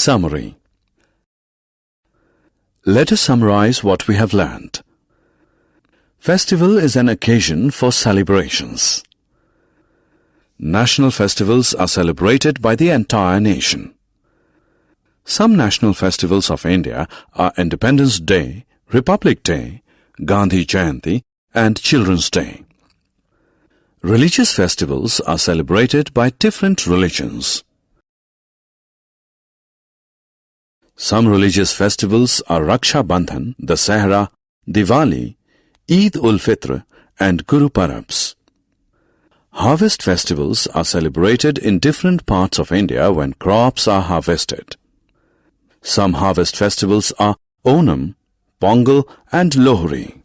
Summary. Let us summarize what we have learned. Festival is an occasion for celebrations. National festivals are celebrated by the entire nation. Some national festivals of India are Independence Day, Republic Day, Gandhi Jayanti, and Children's Day. Religious festivals are celebrated by different religions. Some religious festivals are Raksha Bandhan, Dasahra, Diwali, Eid-ul-Fitr, and Guru Parabs. Harvest festivals are celebrated in different parts of India when crops are harvested. Some harvest festivals are Onam, Pongal, and Lohri.